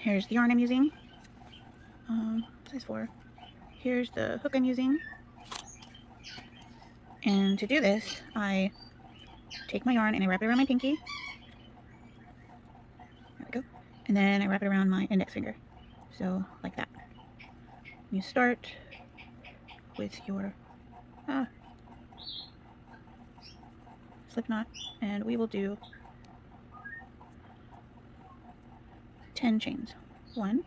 Here's the yarn I'm using, size 4. Here's the hook I'm using. And to do this, I take my yarn and I wrap it around my pinky. There we go. And then I wrap it around my index finger. So, like that. You start with your slip knot, and we will do 10 chains. 1,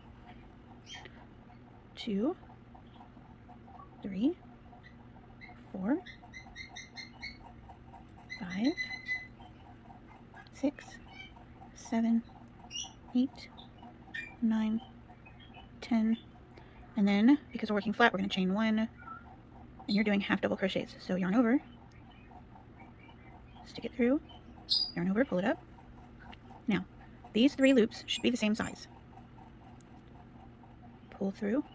2, 3, 4, 5, 6, 7, 8, 9, 10, and then because we're working flat, we're going to chain 1, and you're doing half double crochets. So yarn over, stick it through, yarn over, pull it up. Now, these 3 loops should be the same size. Pull through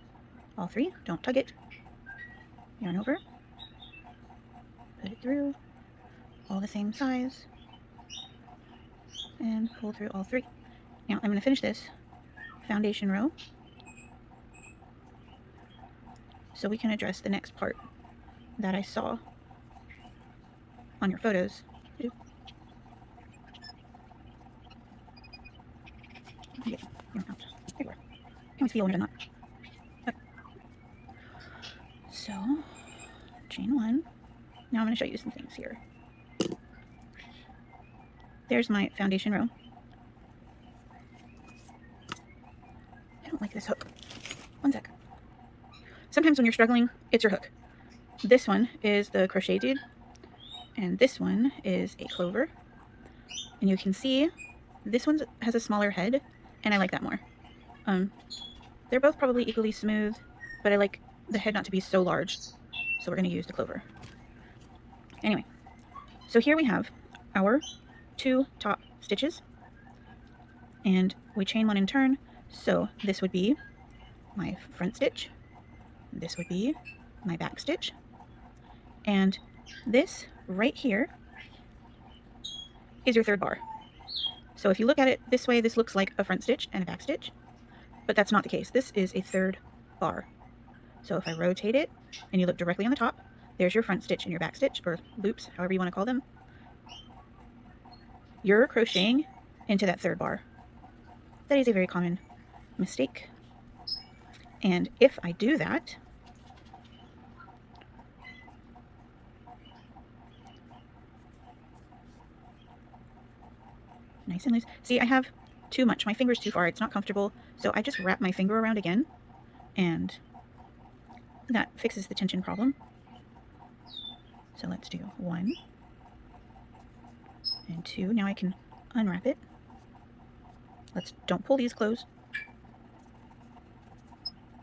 all 3, don't tug it, yarn over, put it through, all the same size, and pull through all 3. Now I'm going to finish this foundation row so we can address the next part that I saw on your photos. Get yarn out everywhere. Can we feel when you're not? Okay. So, chain 1. Now I'm going to show you some things here. There's my foundation row. I don't like this hook. One sec. Sometimes when you're struggling, it's your hook. This one is the crochet dude, and this one is a clover. And you can see this one has a smaller head, and I like that more. They're both probably equally smooth, but I like the head not to be so large, so we're going to use the clover. Anyway, so here we have our 2 top stitches, and we chain 1 in turn. So this would be my front stitch, this would be my back stitch, and this right here is your 3rd bar. So if you look at it this way, this looks like a front stitch and a back stitch, but that's not the case. This is a 3rd bar. So if I rotate it and you look directly on the top, there's your front stitch and your back stitch, or loops, however you want to call them. You're crocheting into that 3rd bar. That is a very common mistake. And if I do that, nice and loose. See, I have too much. My finger's too far. It's not comfortable. So I just wrap my finger around again, and that fixes the tension problem. So let's do 1 and 2. Now I can unwrap it. Don't pull these closed.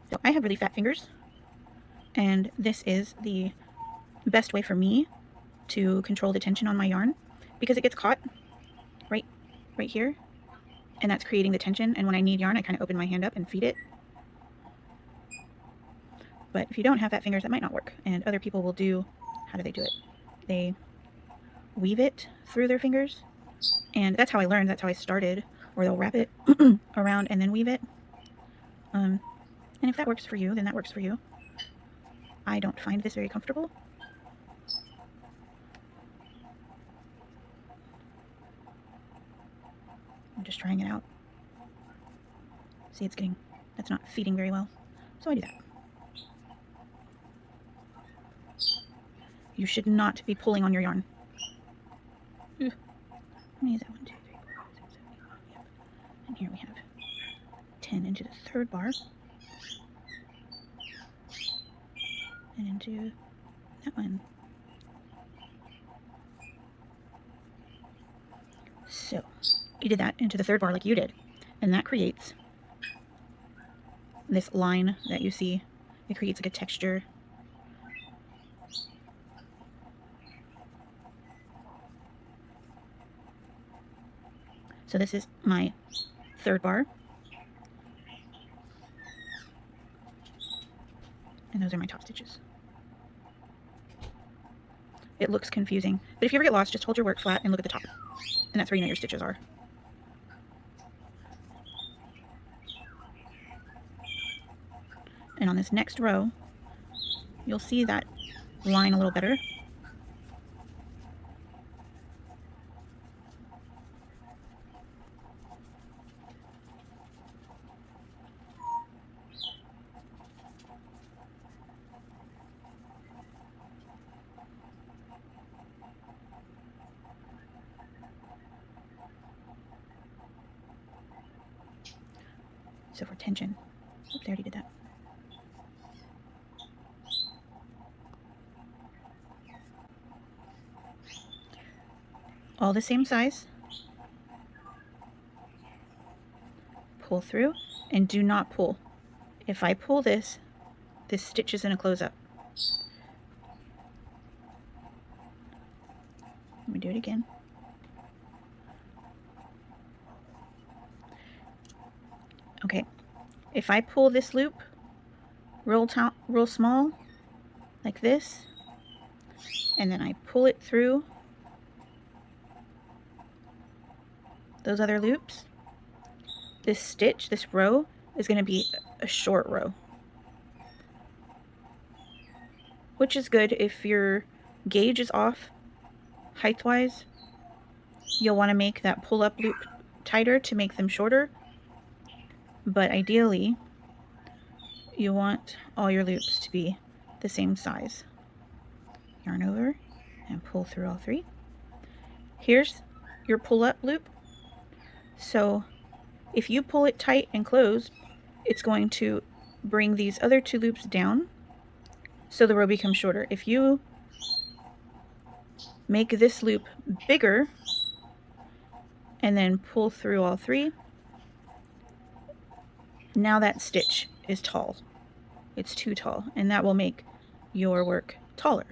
So I have really fat fingers, and this is the best way for me to control the tension on my yarn, because it gets caught right here, and that's creating the tension. And when I need yarn, I kind of open my hand up and feed it. But if you don't have fat fingers, that might not work. And other people will do, how do they do it? They weave it through their fingers, and that's how I learned, that's how I started. Or they'll wrap it around and then weave it. And if that works for you, then that works for you. I don't find this very comfortable. I'm just trying it out. See, that's not feeding very well. So I do that. You should not be pulling on your yarn. Let me use that 1, 2, 3, 4, 5, 6, 7, 8, 9. Yep. And here we have 10 into the 3rd bar, and into that one. So you did that into the 3rd bar like you did, and that creates this line that you see. It creates like a texture. So this is my 3rd bar, and those are my top stitches. It looks confusing, but if you ever get lost, just hold your work flat and look at the top, and that's where you know your stitches are. And on this next row, you'll see that line a little better. So for tension, oops, I already did that. All the same size. Pull through, and do not pull. If I pull this, this stitch is going to close up. Let me do it again. Okay, if I pull this loop real small, like this, and then I pull it through those other loops, this stitch, this row, is going to be a short row. Which is good if your gauge is off height-wise. You'll want to make that pull-up loop tighter to make them shorter. But ideally, you want all your loops to be the same size. Yarn over and pull through all three. Here's your pull-up loop. So if you pull it tight and closed, it's going to bring these other two loops down, so the row becomes shorter. If you make this loop bigger and then pull through all three, now that stitch is tall. It's too tall, and that will make your work taller.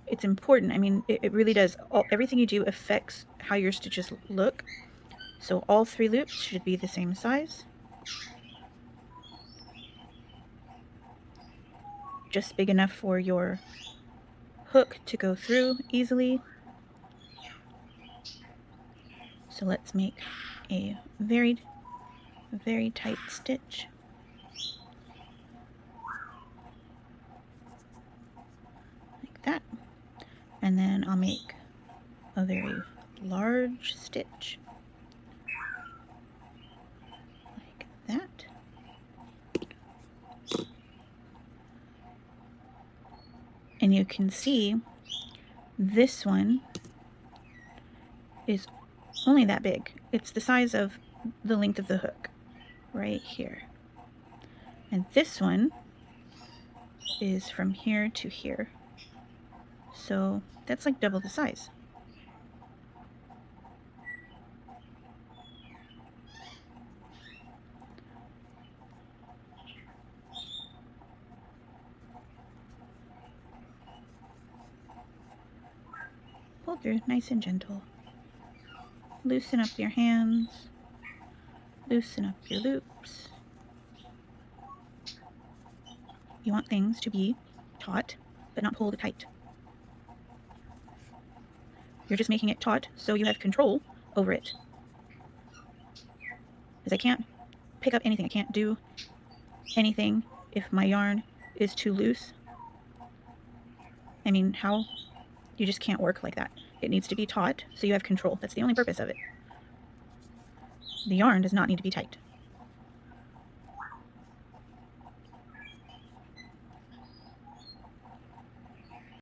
It's important. I mean, it really does. Everything you do affects how your stitches look. So all three loops should be the same size. Just big enough for your hook to go through easily. So let's make a very tight stitch. Like that. And then I'll make a very large stitch. Like that. And you can see this one is only that big. It's the size of the length of the hook right here. And this one is from here to here. So that's like double the size. Pull through nice and gentle. Loosen up your hands. Loosen up your loops. You want things to be taut, but not pulled tight. You're just making it taut so you have control over it. Because I can't pick up anything. I can't do anything if my yarn is too loose. I mean, how? You just can't work like that. It needs to be taut so you have control. That's the only purpose of it. The yarn does not need to be tight.